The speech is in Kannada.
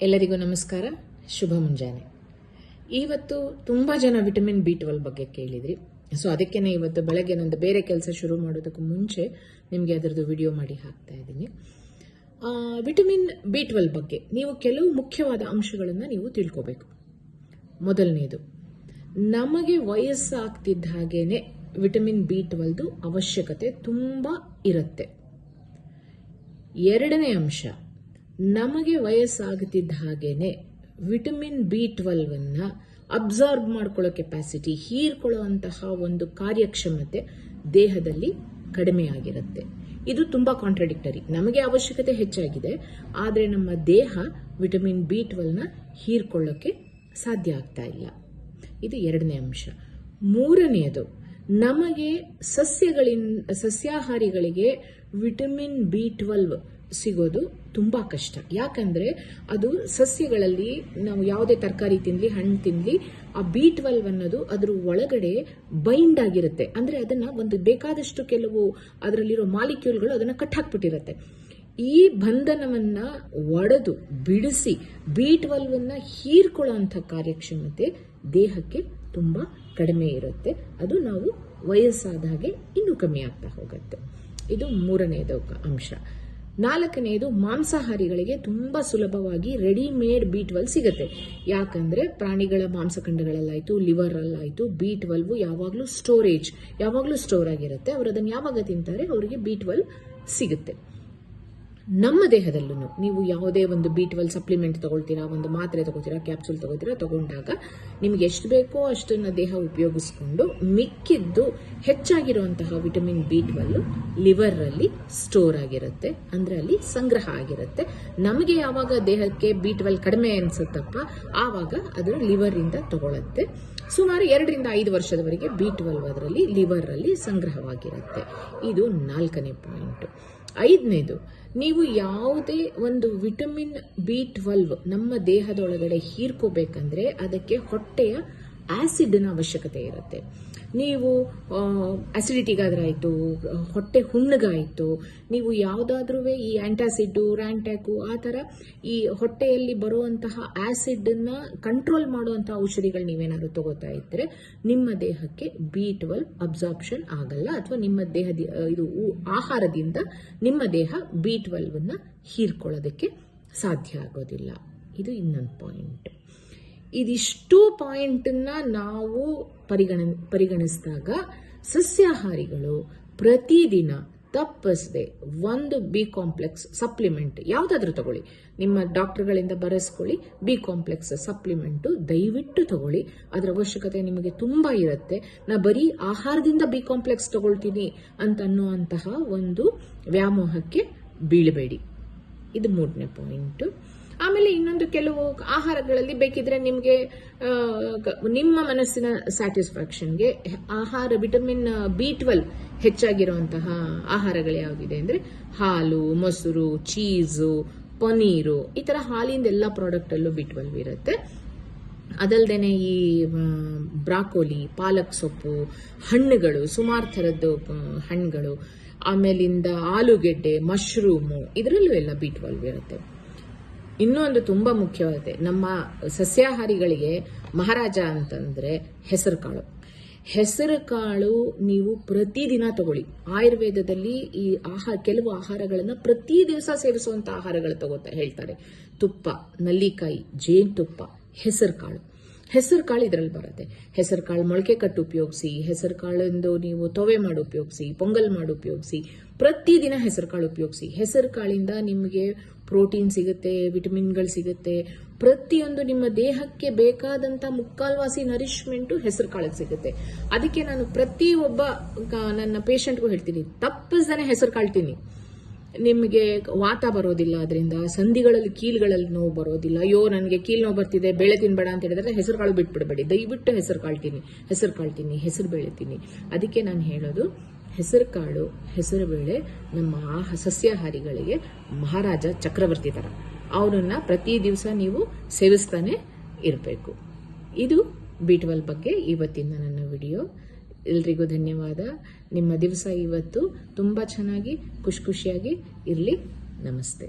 ಎಲ್ಲರಿಗೂ ನಮಸ್ಕಾರ, ಶುಭ ಮುಂಜಾನೆ. ಇವತ್ತು ತುಂಬಾ ಜನ ವಿಟಮಿನ್ B12 ಬಗ್ಗೆ ಕೇಳಿದ್ರಿ. ಸೊ ಅದಕ್ಕೇನೆ ಇವತ್ತು ಬೆಳಗ್ಗೆ ನಂದು ಬೇರೆ ಕೆಲಸ ಶುರು ಮಾಡೋದಕ್ಕೂ ಮುಂಚೆ ನಿಮಗೆ ಅದರದ್ದು ವಿಡಿಯೋ ಮಾಡಿ ಹಾಕ್ತಾ ಇದ್ದೀನಿ. ವಿಟಮಿನ್ B12 ಬಗ್ಗೆ ನೀವು ಕೆಲವು ಮುಖ್ಯವಾದ ಅಂಶಗಳನ್ನು ನೀವು ತಿಳ್ಕೋಬೇಕು. ಮೊದಲನೇದು, ನಮಗೆ ವಯಸ್ಸಾಗ್ತಿದ್ದ ಹಾಗೇನೆ ವಿಟಮಿನ್ B12 ಅವಶ್ಯಕತೆ ತುಂಬಾ ಇರುತ್ತೆ. ಎರಡನೇ ಅಂಶ, ನಮಗೆ ವಯಸ್ಸಾಗುತ್ತಿದ್ದ ಹಾಗೇನೆ ವಿಟಮಿನ್ B12 ಅಬ್ಸಾರ್ಬ್ ಮಾಡ್ಕೊಳ್ಳೋ ಕೆಪಾಸಿಟಿ, ಹೀರ್ಕೊಳ್ಳುವಂತಹ ಒಂದು ಕಾರ್ಯಕ್ಷಮತೆ ದೇಹದಲ್ಲಿ ಕಡಿಮೆ ಆಗಿರುತ್ತೆ. ಇದು ತುಂಬಾ ಕಾಂಟ್ರಡಿಕ್ಟರಿ. ನಮಗೆ ಅವಶ್ಯಕತೆ ಹೆಚ್ಚಾಗಿದೆ, ಆದರೆ ನಮ್ಮ ದೇಹ ವಿಟಮಿನ್ B12 ಹೀರ್ಕೊಳ್ಳೋಕೆ ಸಾಧ್ಯ ಆಗ್ತಾ ಇಲ್ಲ. ಇದು ಎರಡನೇ ಅಂಶ. ಮೂರನೆಯದು, ನಮಗೆ ಸಸ್ಯಾಹಾರಿಗಳಿಗೆ ವಿಟಮಿನ್ B12 ಸಿಗೋದು ತುಂಬಾ ಕಷ್ಟ. ಯಾಕಂದ್ರೆ ಅದು ಸಸ್ಯಗಳಲ್ಲಿ ನಾವು ಯಾವುದೇ ತರಕಾರಿ ತಿನ್ಲಿ, ಹಣ್ಣು ತಿನ್ಲಿ, ಆ B12 ಅನ್ನೋದು ಅದ್ರ ಒಳಗಡೆ ಬೈಂಡ್ ಆಗಿರುತ್ತೆ. ಅಂದ್ರೆ ಅದನ್ನ ಒಂದು ಬೇಕಾದಷ್ಟು ಕೆಲವು ಅದರಲ್ಲಿರೋ ಮಾಲಿಕ್ಯೂಲ್ಗಳು ಅದನ್ನ ಕಟ್ಟಾಕ್ಬಿಟ್ಟಿರುತ್ತೆ. ಈ ಬಂಧನವನ್ನ ಒಡೆದು ಬಿಡಿಸಿ B12 ಹೀರ್ಕೊಳ್ಳೋ ಅಂತ ಕಾರ್ಯಕ್ಷಮತೆ ದೇಹಕ್ಕೆ ತುಂಬಾ ಕಡಿಮೆ ಇರುತ್ತೆ. ಅದು ನಾವು ವಯಸ್ಸಾದ ಹಾಗೆ ಇನ್ನೂ ಕಮ್ಮಿ ಆಗ್ತಾ ಹೋಗುತ್ತೆ. ಇದು ಮೂರನೆಯದು ಅಂಶ. ನಾಲ್ಕನೆಯದು, ಮಾಂಸಾಹಾರಿಗಳಿಗೆ ತುಂಬಾ ಸುಲಭವಾಗಿ ರೆಡಿಮೇಡ್ B12 ಸಿಗುತ್ತೆ. ಯಾಕಂದ್ರೆ ಪ್ರಾಣಿಗಳ ಮಾಂಸಖಂಡಗಳಲ್ಲಾಯ್ತು, ಲಿವರ್ ಅಲ್ಲಾಯ್ತು, B12 ಯಾವಾಗ್ಲೂ ಸ್ಟೋರ್ ಆಗಿರುತ್ತೆ. ಅವರು ಅದನ್ನು ಯಾವಾಗ ತಿಂತಾರೆ ಅವರಿಗೆ B12 ಸಿಗುತ್ತೆ. ನಮ್ಮ ದೇಹದಲ್ಲೂ ನೀವು ಯಾವುದೇ ಒಂದು B12 ಸಪ್ಲಿಮೆಂಟ್ ತಗೊಳ್ತೀರಾ, ಒಂದು ಮಾತ್ರೆ ತಗೋತೀರಾ, ಕ್ಯಾಪ್ಸೂಲ್ ತಗೋತೀರಾ, ತಗೊಂಡಾಗ ನಿಮ್ಗೆ ಎಷ್ಟು ಬೇಕೋ ಅಷ್ಟನ್ನ ದೇಹ ಉಪಯೋಗಿಸ್ಕೊಂಡು ಮಿಕ್ಕಿದ್ದು ಹೆಚ್ಚಾಗಿರುವಂತಹ ವಿಟಮಿನ್ B12 ಲಿವರ್ ಅಲ್ಲಿ ಸ್ಟೋರ್ ಆಗಿರುತ್ತೆ. ಅಂದ್ರೆ ಅಲ್ಲಿ ಸಂಗ್ರಹ ಆಗಿರುತ್ತೆ. ನಮಗೆ ಯಾವಾಗ ದೇಹಕ್ಕೆ B12 ಕಡಿಮೆ ಅನ್ಸುತ್ತಪ್ಪ, ಆವಾಗ ಅದು ಲಿವರ್ ಇಂದ ತಗೊಳುತ್ತೆ. ಸುಮಾರು 2 ರಿಂದ 5 ವರ್ಷದವರೆಗೆ B12 ಅದರಲ್ಲಿ ಲಿವರ್ ಅಲ್ಲಿ ಸಂಗ್ರಹವಾಗಿರುತ್ತೆ. ಇದು 4ನೇ ಪಾಯಿಂಟ್. 5ನೇದು, ನೀವು ಯಾವುದೇ ಒಂದು ವಿಟಮಿನ್ B12 ನಮ್ಮ ದೇಹದೊಳಗಡೆ ಹೀರ್ಕೋಬೇಕಂದ್ರೆ ಅದಕ್ಕೆ ಹೊಟ್ಟೆಯ ಆಸಿಡ್ನ ಅವಶ್ಯಕತೆ ಇರುತ್ತೆ. ನೀವು ಅಸಿಡಿಟಿಗಾದ್ರಾಯ್ತು, ಹೊಟ್ಟೆ ಹುಣ್ಣಗಾಯ್ತು, ನೀವು ಯಾವುದಾದ್ರೂ ಈ ಆಂಟಾಸಿಡ್, ರ್ಯಾಂಟ್ಯಾಕು ಆ ಥರ ಈ ಹೊಟ್ಟೆಯಲ್ಲಿ ಬರುವಂತಹ ಆಸಿಡ್ ಅನ್ನ ಕಂಟ್ರೋಲ್ ಮಾಡುವಂತಹ ಔಷಧಿಗಳು ನೀವೇನಾದ್ರು ತಗೋತಾ ಇದ್ರೆ ನಿಮ್ಮ ದೇಹಕ್ಕೆ B12 ಅಬ್ಸಾರ್ಪ್ಷನ್ ಆಗಲ್ಲ, ಅಥವಾ ನಿಮ್ಮ ದೇಹದ ಇದು ಆಹಾರದಿಂದ ನಿಮ್ಮ ದೇಹ B12 ಹೀರ್ಕೊಳ್ಳೋದಕ್ಕೆ ಸಾಧ್ಯ ಆಗೋದಿಲ್ಲ. ಇದು ಇನ್ನೊಂದು ಪಾಯಿಂಟ್. ಇದಿಷ್ಟು ಪಾಯಿಂಟನ್ನ ನಾವು ಪರಿಗಣಿಸಿದಾಗ ಸಸ್ಯಾಹಾರಿಗಳು ಪ್ರತಿದಿನ ತಪ್ಪಿಸದೆ ಒಂದು B ಕಾಂಪ್ಲೆಕ್ಸ್ ಸಪ್ಲಿಮೆಂಟ್ ಯಾವುದಾದ್ರೂ ತಗೊಳ್ಳಿ, ನಿಮ್ಮ ಡಾಕ್ಟರ್ಗಳಿಂದ ಬರೆಸ್ಕೊಳ್ಳಿ. B ಕಾಂಪ್ಲೆಕ್ಸ್ ಸಪ್ಲಿಮೆಂಟ್ ದಯವಿಟ್ಟು ತಗೊಳ್ಳಿ. ಅದರ ಅವಶ್ಯಕತೆ ನಿಮಗೆ ತುಂಬಾ ಇರುತ್ತೆ. ನಾ ಬರೀ ಆಹಾರದಿಂದ B ಕಾಂಪ್ಲೆಕ್ಸ್ ತಗೊಳ್ತೀನಿ ಅಂತ ಅನ್ನುವಂತಹ ಒಂದು ವ್ಯಾಮೋಹಕ್ಕೆ ಬೀಳಬೇಡಿ. ಇದು 3ನೇ ಪಾಯಿಂಟ್. ಆಮೇಲೆ ಇನ್ನೊಂದು, ಕೆಲವು ಆಹಾರಗಳಲ್ಲಿ ಬೇಕಿದ್ರೆ ನಿಮಗೆ ನಿಮ್ಮ ಮನಸ್ಸಿನ ಸ್ಯಾಟಿಸ್ಫ್ಯಾಕ್ಷನ್ಗೆ ಆಹಾರ ವಿಟಮಿನ್ B12 ಹೆಚ್ಚಾಗಿರುವಂತಹ ಆಹಾರಗಳು ಯಾವುದಿದೆ ಅಂದ್ರೆ ಹಾಲು, ಮೊಸರು, ಚೀಸು, ಪನೀರು, ಈ ತರ ಹಾಲಿಂದ ಎಲ್ಲ ಪ್ರಾಡಕ್ಟ್ ಅಲ್ಲೂ B12 ಇರುತ್ತೆ. ಅದಲ್ದೇನೆ ಈ ಬ್ರಾಕೋಲಿ, ಪಾಲಕ್ ಸೊಪ್ಪು, ಹಣ್ಣುಗಳು, ಸುಮಾರು ಥರದ್ದು ಹಣ್ಣುಗಳು, ಆಮೇಲಿಂದ ಆಲೂಗೆಡ್ಡೆ, ಮಶ್ರೂಮು, ಇದರಲ್ಲೂ ಎಲ್ಲ B12 ಇರುತ್ತೆ. ಇನ್ನೊಂದು ತುಂಬಾ ಮುಖ್ಯವಾದ, ನಮ್ಮ ಸಸ್ಯಾಹಾರಿಗಳಿಗೆ ಮಹಾರಾಜ ಅಂತಂದ್ರೆ ಹೆಸರು ಕಾಳು ನೀವು ಪ್ರತಿದಿನ ತಗೊಳ್ಳಿ. ಆಯುರ್ವೇದದಲ್ಲಿ ಈ ಕೆಲವು ಆಹಾರಗಳನ್ನ ಪ್ರತಿ ದಿವಸ ಸೇವಿಸುವಂತ ಆಹಾರಗಳು ತಗೋತಾ ಹೇಳ್ತಾರೆ. ತುಪ್ಪ, ನಲ್ಲಿಕಾಯಿ, ಜೇನುತುಪ್ಪ, ಹೆಸರು ಕಾಳು ಇದರಲ್ಲಿ ಬರುತ್ತೆ. ಹೆಸರು ಕಾಳು ಮೊಳಕೆ ಕಟ್ಟು ಉಪಯೋಗಿಸಿ, ಹೆಸರು ಕಾಳಿಂದು ನೀವು ತೊವೆ ಮಾಡಿ ಉಪಯೋಗಿಸಿ, ಪೊಂಗಲ್ ಮಾಡಿ ಉಪಯೋಗಿಸಿ, ಪ್ರತಿದಿನ ಹೆಸರು ಕಾಳು ಉಪಯೋಗಿಸಿ. ಹೆಸರು ಕಾಳಿಂದ ನಿಮಗೆ ಪ್ರೋಟೀನ್ ಸಿಗುತ್ತೆ, ವಿಟಮಿನ್ಗಳು ಸಿಗುತ್ತೆ. ಪ್ರತಿಯೊಂದು ನಿಮ್ಮ ದೇಹಕ್ಕೆ ಬೇಕಾದಂತ ಮುಕ್ಕಾಲ್ವಾಸಿ ನರಿಶ್ಮೆಂಟು ಹೆಸರು ಕಾಳಿಗೆ ಸಿಗುತ್ತೆ. ಅದಕ್ಕೆ ನಾನು ಪ್ರತಿಯೊಬ್ಬ ನನ್ನ ಪೇಷಂಟ್ಗೂ ಹೇಳ್ತೀನಿ, ತಪ್ಪಿಸ್ದಾನೆ ಹೆಸರು ಕಾಳು ತಿನ್ನಿ. ನಿಮಗೆ ವಾತ ಬರೋದಿಲ್ಲ, ಅದರಿಂದ ಸಂಧಿಗಳಲ್ಲಿ ಕೀಲುಗಳಲ್ಲಿ ನೋವು ಬರೋದಿಲ್ಲ. ಅಯ್ಯೋ ನನಗೆ ಕೀಲು ನೋವು ಬರ್ತಿದೆ, ಬೇಳೆ ತಿನ್ಬೇಡ ಅಂತ ಹೇಳಿದ್ರೆ ಹೆಸರು ಕಾಳು ಬಿಟ್ಬಿಡಬೇಡಿ. ದಯವಿಟ್ಟು ಹೆಸರು ಕಾಳು ತಿನ್ನಿ, ಹೆಸರು ಬೇಳೆ ತಿನ್ನಿ. ಅದಕ್ಕೆ ನಾನು ಹೇಳೋದು, ಹೆಸರು ಕಾಳು, ಹೆಸರು ಬೇಳೆ ನಮ್ಮ ಸಸ್ಯಾಹಾರಿಗಳಿಗೆ ಮಹಾರಾಜ ಚಕ್ರವರ್ತಿ ತರ. ಅವನನ್ನ ಪ್ರತಿ ದಿವಸ ನೀವು ಸೇವಿಸ್ತಾನೆ ಇರಬೇಕು. ಇದು B12 ಬಗ್ಗೆ ಇವತ್ತಿನ ನನ್ನ ವಿಡಿಯೋ. ಎಲ್ರಿಗೂ ಧನ್ಯವಾದ. ನಿಮ್ಮ ದಿವಸ ಇವತ್ತು ತುಂಬಾ ಚೆನ್ನಾಗಿ ಖುಷಿಯಾಗಿ ಇರಲಿ. ನಮಸ್ತೆ.